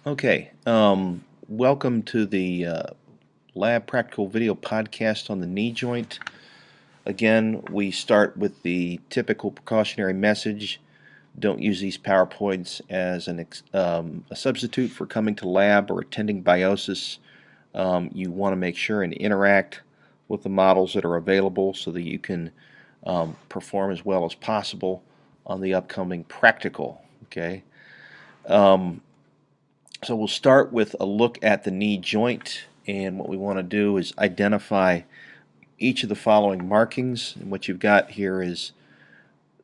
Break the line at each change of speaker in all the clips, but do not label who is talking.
Okay, welcome to the Lab Practical Video Podcast on the knee joint. Again, we start with the typical precautionary message. Don't use these PowerPoints as a substitute for coming to lab or attending biosis. You want to make sure and interact with the models that are available so that you can perform as well as possible on the upcoming practical. Okay. Um, So we'll start with a look at the knee joint, and what we want to do is identify each of the following markings. And what you've got here is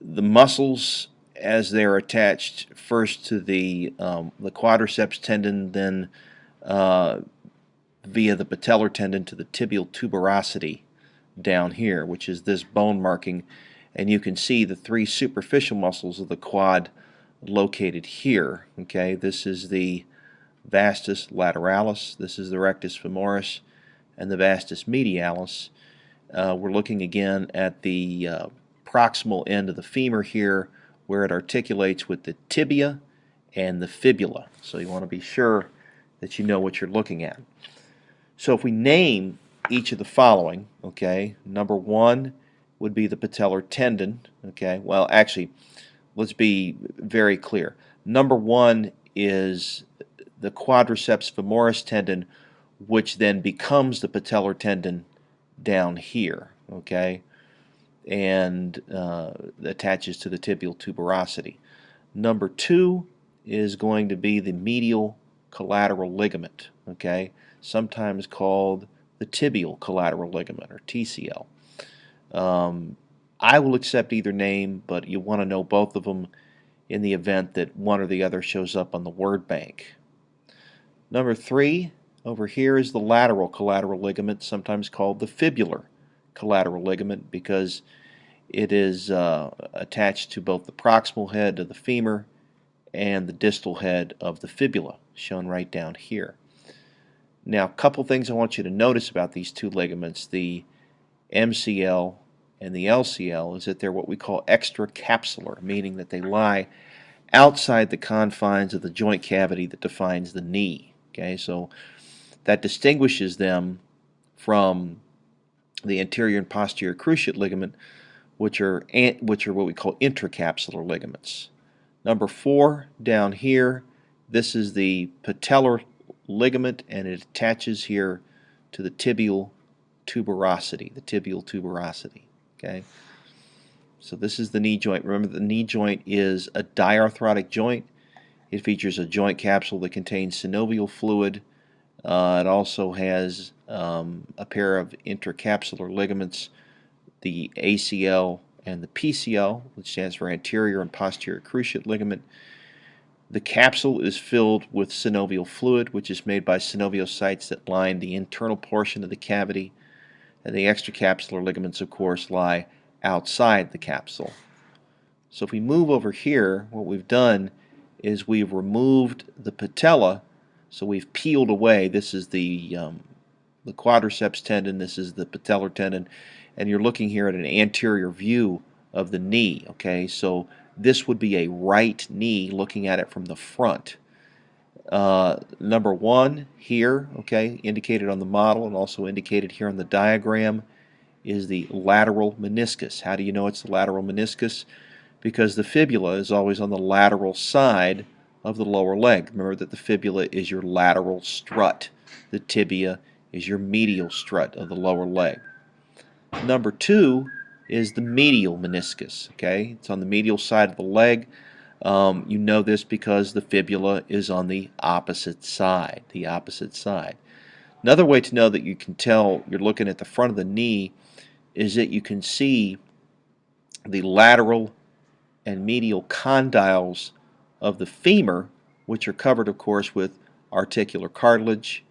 the muscles as they're attached first to the quadriceps tendon, then uh, via the patellar tendon to the tibial tuberosity down here, which is this bone marking. And you can see the three superficial muscles of the quad located here. Okay, this is the vastus lateralis, this is the rectus femoris, and the vastus medialis. We're looking again at the proximal end of the femur here, where it articulates with the tibia and the fibula. So you want to be sure that you know what you're looking at. So if we name each of the following, okay, number one would be the patellar tendon. Okay, well, actually, let's be very clear. Number one is the quadriceps femoris tendon, which then becomes the patellar tendon down here, okay, and attaches to the tibial tuberosity. Number two is going to be the medial collateral ligament, okay, sometimes called the tibial collateral ligament, or TCL. I will accept either name, but you want to know both of them in the event that one or the other shows up on the word bank. Number three, over here is the lateral collateral ligament, sometimes called the fibular collateral ligament, because it is attached to both the proximal head of the femur and the distal head of the fibula, shown right down here. Now, a couple things I want you to notice about these two ligaments, the MCL and the LCL, is that they're what we call extracapsular, meaning that they lie outside the confines of the joint cavity that defines the knee. Okay, so that distinguishes them from the anterior and posterior cruciate ligament, which are what we call intracapsular ligaments. Number four down here, this is the patellar ligament, and it attaches here to the tibial tuberosity. Okay, so this is the knee joint. Remember, the knee joint is a diarthrotic joint. It features a joint capsule that contains synovial fluid. It also has a pair of intercapsular ligaments, the ACL and the PCL, which stands for anterior and posterior cruciate ligament. The capsule is filled with synovial fluid, which is made by synoviocytes that line the internal portion of the cavity, and the extracapsular ligaments, of course, lie outside the capsule. So if we move over here, what we've done is we've removed the patella, so we've peeled away. This is the quadriceps tendon, this is the patellar tendon, and you're looking here at an anterior view of the knee. Okay, so this would be a right knee looking at it from the front. Number one here, okay, indicated on the model and also indicated here on the diagram, is the lateral meniscus. How do you know it's the lateral meniscus? Because the fibula is always on the lateral side of the lower leg. Remember that the fibula is your lateral strut. The tibia is your medial strut of the lower leg. Number two is the medial meniscus. Okay, it's on the medial side of the leg. You know this because the fibula is on the opposite side. Another way to know that you can tell you're looking at the front of the knee is that you can see the lateral and medial condyles of the femur, which are covered, of course, with articular cartilage.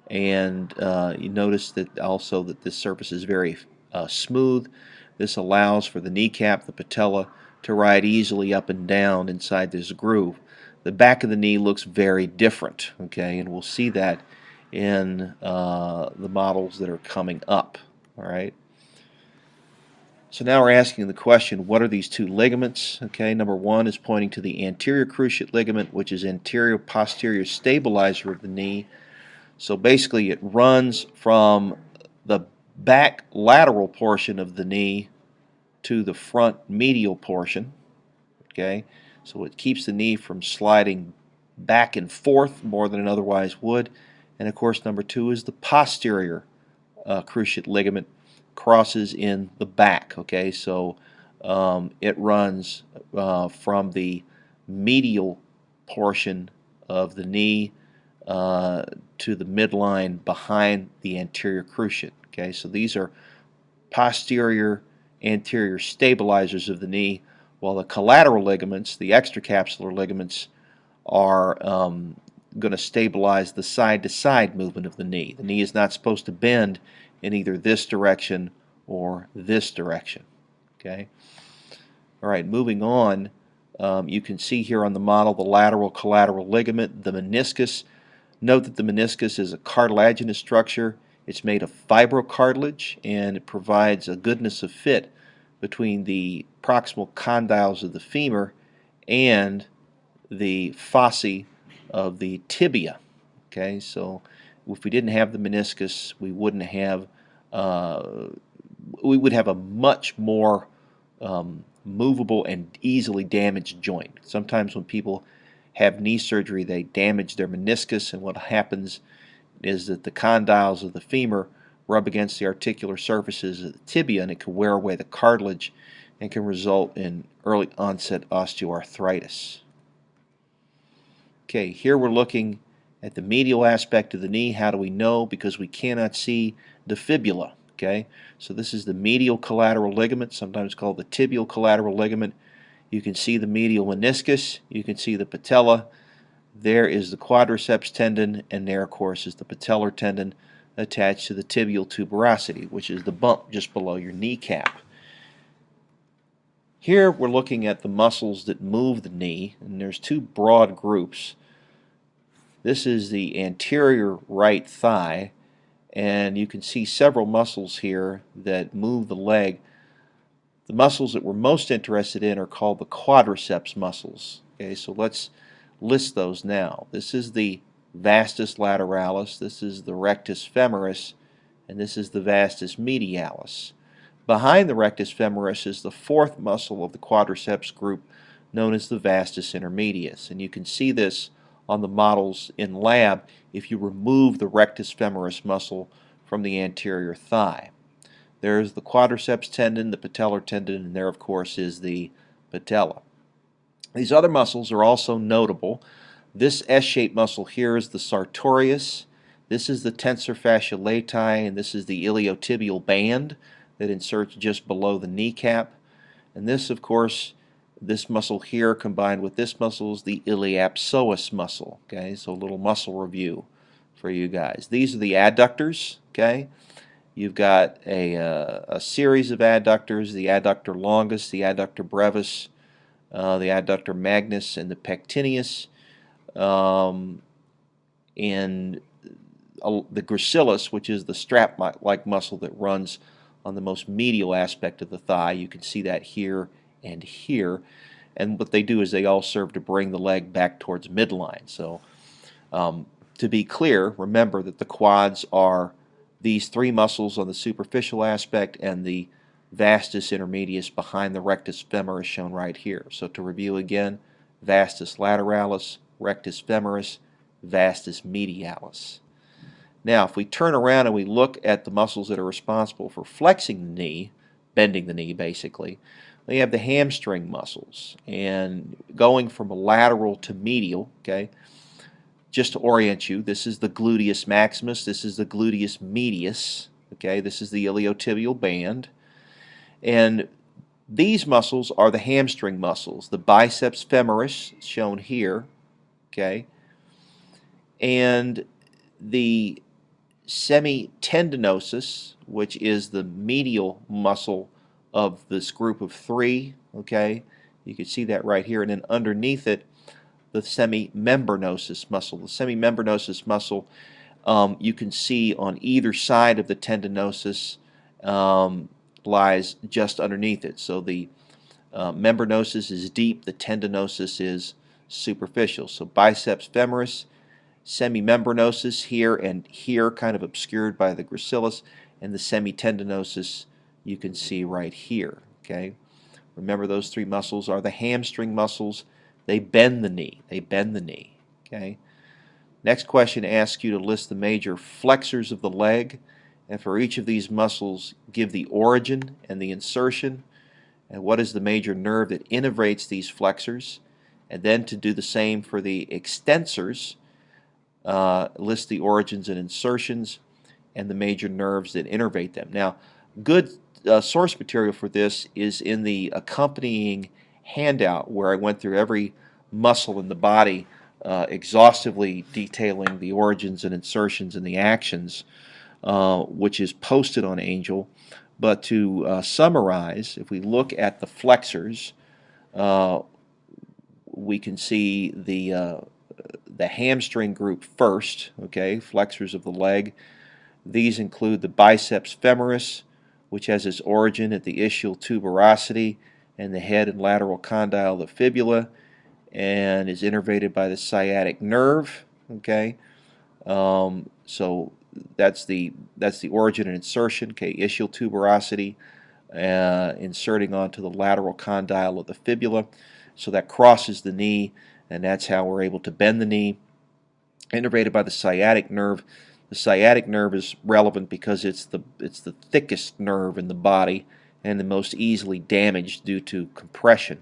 And you notice that also that this surface is very smooth. This allows for the kneecap, the patella, to ride easily up and down inside this groove. The back of the knee looks very different, okay, and we'll see that in the models that are coming up. All right. So now we're asking the question, what are these two ligaments? Okay, number one is pointing to the anterior cruciate ligament, which is anterior-posterior stabilizer of the knee. So basically it runs from the back lateral portion of the knee to the front medial portion. Okay, so it keeps the knee from sliding back and forth more than it otherwise would. And of course, number two is the posterior cruciate ligament, crosses in the back. Okay, so it runs from the medial portion of the knee to the midline behind the anterior cruciate. Okay, so these are posterior anterior stabilizers of the knee, while the collateral ligaments, the extracapsular ligaments, are going to stabilize the side-to-side movement of the knee. The knee is not supposed to bend in either this direction or this direction. Okay. All right, moving on. You can see here on the model the lateral collateral ligament, the meniscus. Note that the meniscus is a cartilaginous structure. It's made of fibrocartilage, and it provides a goodness of fit between the proximal condyles of the femur and the fossae of the tibia. Okay, so if we didn't have the meniscus, we wouldn't have, we would have a much more movable and easily damaged joint. Sometimes when people have knee surgery, they damage their meniscus, and what happens is that the condyles of the femur rub against the articular surfaces of the tibia, and it can wear away the cartilage and can result in early onset osteoarthritis. Okay, here we're looking at the medial aspect of the knee. How do we know? Because we cannot see the fibula. Okay, so this is the medial collateral ligament, sometimes called the tibial collateral ligament. You can see the medial meniscus, you can see the patella. There is the quadriceps tendon, and there, of course, is the patellar tendon attached to the tibial tuberosity, which is the bump just below your kneecap. Here we're looking at the muscles that move the knee, and there's two broad groups. This is the anterior right thigh, and you can see several muscles here that move the leg. The muscles that we're most interested in are called the quadriceps muscles. Okay, so let's list those now. This is the vastus lateralis, this is the rectus femoris, and this is the vastus medialis. Behind the rectus femoris is the fourth muscle of the quadriceps group, known as the vastus intermedius. And you can see this on the models in lab if you remove the rectus femoris muscle from the anterior thigh. There's the quadriceps tendon, the patellar tendon, and there, of course, is the patella. These other muscles are also notable. This S-shaped muscle here is the sartorius. This is the tensor fascia latae, and this is the iliotibial band that inserts just below the kneecap. And this, of course, this muscle here combined with this muscle is the iliopsoas muscle. Okay, so a little muscle review for you guys. These are the adductors. Okay, you've got a series of adductors: the adductor longus, the adductor brevis, the adductor magnus, and the pectineus, and the gracilis, which is the strap-like muscle that runs on the most medial aspect of the thigh. You can see that here and here. And what they do is they all serve to bring the leg back towards midline. So to be clear, remember that the quads are these three muscles on the superficial aspect and the vastus intermedius behind the rectus femoris shown right here. So to review again, vastus lateralis, rectus femoris, vastus medialis. Now, if we turn around and we look at the muscles that are responsible for flexing the knee, bending the knee basically, we have the hamstring muscles. And going from lateral to medial, okay, just to orient you, this is the gluteus maximus, this is the gluteus medius, okay, this is the iliotibial band. And these muscles are the hamstring muscles, the biceps femoris shown here, okay, and the semitendinosus, which is the medial muscle of this group of three, okay, you can see that right here, and then underneath it, the semimembranosus muscle. The semimembranosus muscle you can see on either side of the tendinosus lies just underneath it. So the membranosus is deep, the tendinosus is superficial. So biceps femoris, semimembranosus here and here, kind of obscured by the gracilis, and the semitendinosus you can see right here. Okay, remember those three muscles are the hamstring muscles. They bend the knee. They bend the knee. Okay. Next question asks you to list the major flexors of the leg, and for each of these muscles, give the origin and the insertion, and what is the major nerve that innervates these flexors, and then to do the same for the extensors, list the origins and insertions and the major nerves that innervate them. Now, good source material for this is in the accompanying handout where I went through every muscle in the body, exhaustively detailing the origins and insertions and the actions, which is posted on Angel. But to summarize, if we look at the flexors, we can see the hamstring group first, okay, flexors of the leg. These include the biceps femoris, which has its origin at the ischial tuberosity and the head and lateral condyle of the fibula, and is innervated by the sciatic nerve. Okay, so that's the origin and insertion. Okay, ischial tuberosity, inserting onto the lateral condyle of the fibula, so that crosses the knee, and that's how we're able to bend the knee. Innervated by the sciatic nerve. The sciatic nerve is relevant because it's the thickest nerve in the body and the most easily damaged due to compression.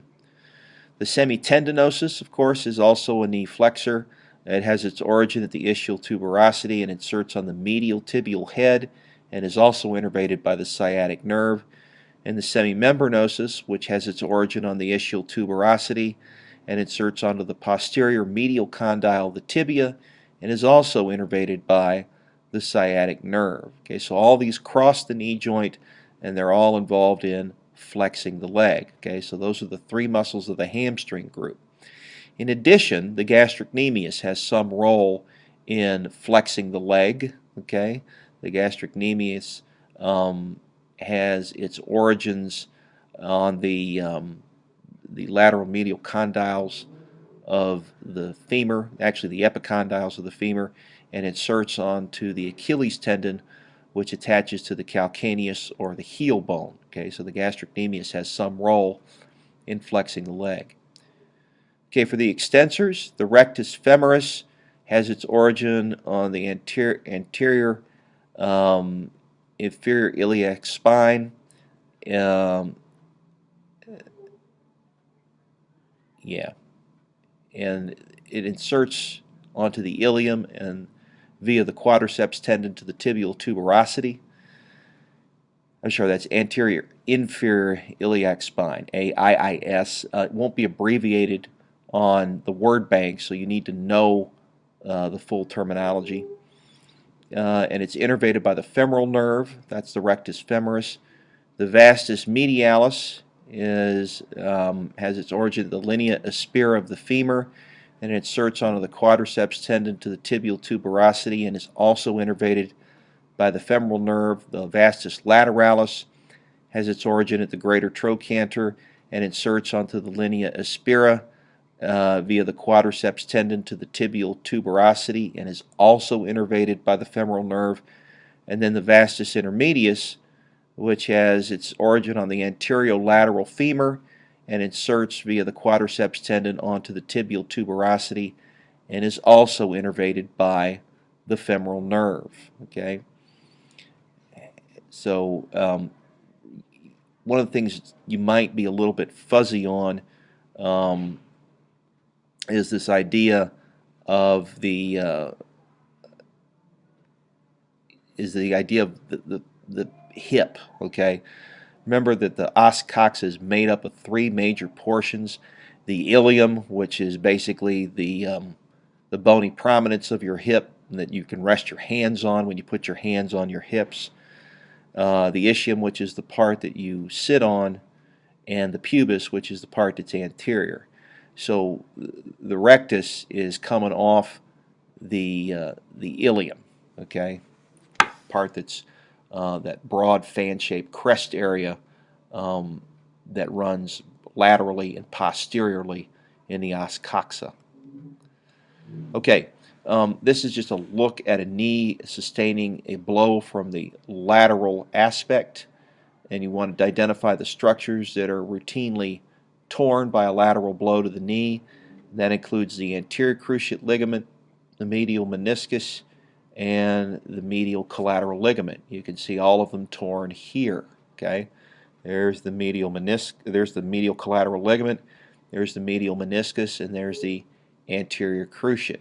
The semitendinosus, of course, is also a knee flexor. It has its origin at the ischial tuberosity and inserts on the medial tibial head and is also innervated by the sciatic nerve. And the semimembranosus, which has its origin on the ischial tuberosity and inserts onto the posterior medial condyle of the tibia and is also innervated by the sciatic nerve. Okay, so all these cross the knee joint and they're all involved in flexing the leg. Okay, so those are the three muscles of the hamstring group. In addition, the gastrocnemius has some role in flexing the leg. Okay, the gastrocnemius has its origins on the lateral medial condyles of the femur, actually the epicondyles of the femur, and inserts onto the Achilles tendon, which attaches to the calcaneus or the heel bone. Okay, so the gastrocnemius has some role in flexing the leg. Okay, for the extensors, the rectus femoris has its origin on the anterior inferior iliac spine. Yeah, and it inserts onto the ilium and via the quadriceps tendon to the tibial tuberosity. I'm sorry, that's anterior inferior iliac spine, AIIS. It won't be abbreviated on the word bank, so you need to know the full terminology. And it's innervated by the femoral nerve, that's the rectus femoris. The vastus medialis has its origin at the linea aspera of the femur, and it inserts onto the quadriceps tendon to the tibial tuberosity and is also innervated by the femoral nerve. The vastus lateralis has its origin at the greater trochanter and inserts onto the linea aspera via the quadriceps tendon to the tibial tuberosity and is also innervated by the femoral nerve. And then the vastus intermedius, which has its origin on the anterolateral femur and inserts via the quadriceps tendon onto the tibial tuberosity and is also innervated by the femoral nerve. Okay, so one of the things you might be a little bit fuzzy on is this idea of the the hip. Okay, remember that the os cox is made up of three major portions: the ilium, which is basically the bony prominence of your hip that you can rest your hands on when you put your hands on your hips; the ischium, which is the part that you sit on; and the pubis, which is the part that's anterior. So the rectus is coming off the ilium, okay, part that's that broad fan-shaped crest area that runs laterally and posteriorly in the os coxa. Okay, this is just a look at a knee sustaining a blow from the lateral aspect, and you want to identify the structures that are routinely torn by a lateral blow to the knee. That includes the anterior cruciate ligament, the medial meniscus, and the medial collateral ligament. You can see all of them torn here. Okay, there's the medial there's the medial collateral ligament, there's the medial meniscus, and there's the anterior cruciate.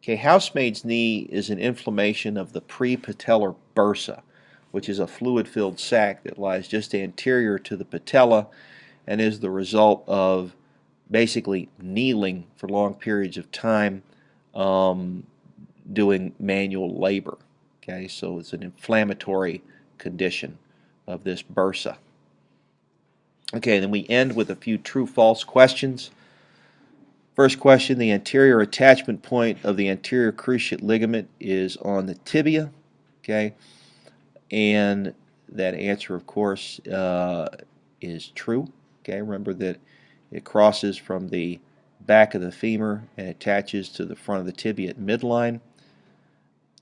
Okay, housemaid's knee is an inflammation of the prepatellar bursa, which is a fluid-filled sac that lies just anterior to the patella and is the result of basically kneeling for long periods of time doing manual labor. Okay, so it's an inflammatory condition of this bursa. Okay, then we end with a few true-false questions. First question, the anterior attachment point of the anterior cruciate ligament is on the tibia, okay, and that answer, of course, is true. Okay, remember that it crosses from the back of the femur and attaches to the front of the tibia at midline.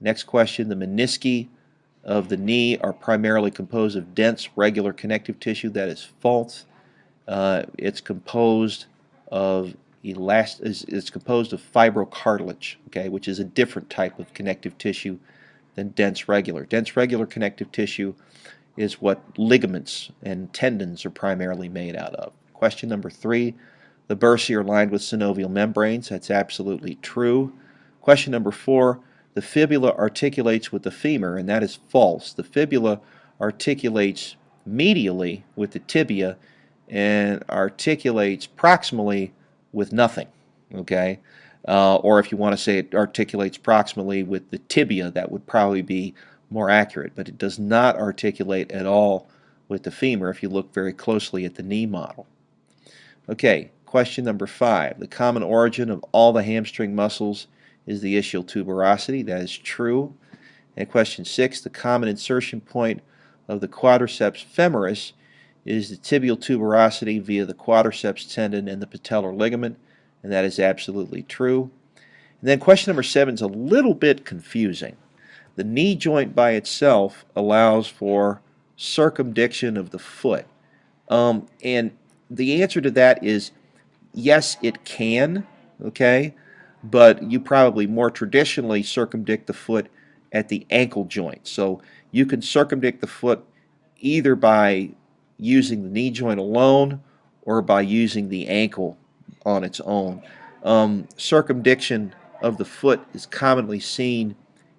Next question, the menisci of the knee are primarily composed of dense, regular connective tissue. That is false. It's composed of it's composed of fibrocartilage, okay, which is a different type of connective tissue than dense regular. Dense regular connective tissue is what ligaments and tendons are primarily made out of. Question number 3, the bursae are lined with synovial membranes. That's absolutely true. Question number 4, the fibula articulates with the femur, and that is false. The fibula articulates medially with the tibia and articulates proximally with nothing, okay? Or if you want to say it articulates proximally with the tibia, that would probably be more accurate, but it does not articulate at all with the femur if you look very closely at the knee model. Okay, question number 5. The common origin of all the hamstring muscles is the ischial tuberosity. That is true. And question 6, the common insertion point of the quadriceps femoris is the tibial tuberosity via the quadriceps tendon and the patellar ligament, and that is absolutely true. And then question number 7 is a little bit confusing. The knee joint by itself allows for circumdiction of the foot. And the answer to that is yes, it can, okay? But you probably more traditionally circumdict the foot at the ankle joint. So you can circumdict the foot either by using the knee joint alone or by using the ankle on its own. Circumdiction of the foot is commonly seen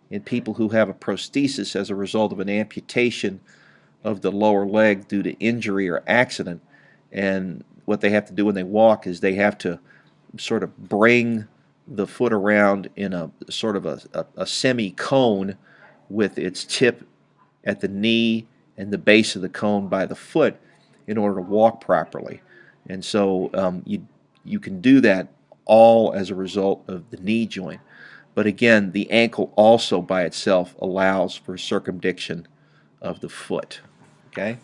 in people who have a prosthesis as a result of an amputation of the lower leg due to injury or accident. And what they have to do when they walk is they have to sort of bring the foot around in a sort of a semi-cone with its tip at the knee and the base of the cone by the foot in order to walk properly. And so you can do that all as a result of the knee joint. But again, the ankle also by itself allows for circumdiction of the foot. Okay?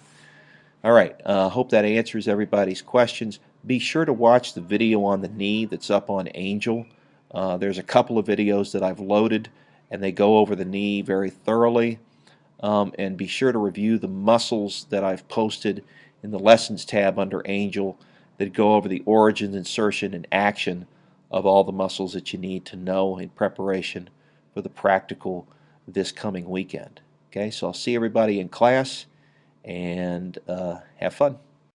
All right, hope that answers everybody's questions. Be sure to watch the video on the knee that's up on Angel. There's a couple of videos that I've loaded, and they go over the knee very thoroughly. And be sure to review the muscles that I've posted in the Lessons tab under Angel that go over the origin, insertion, and action of all the muscles that you need to know in preparation for the practical this coming weekend. Okay, so I'll see everybody in class, and have fun.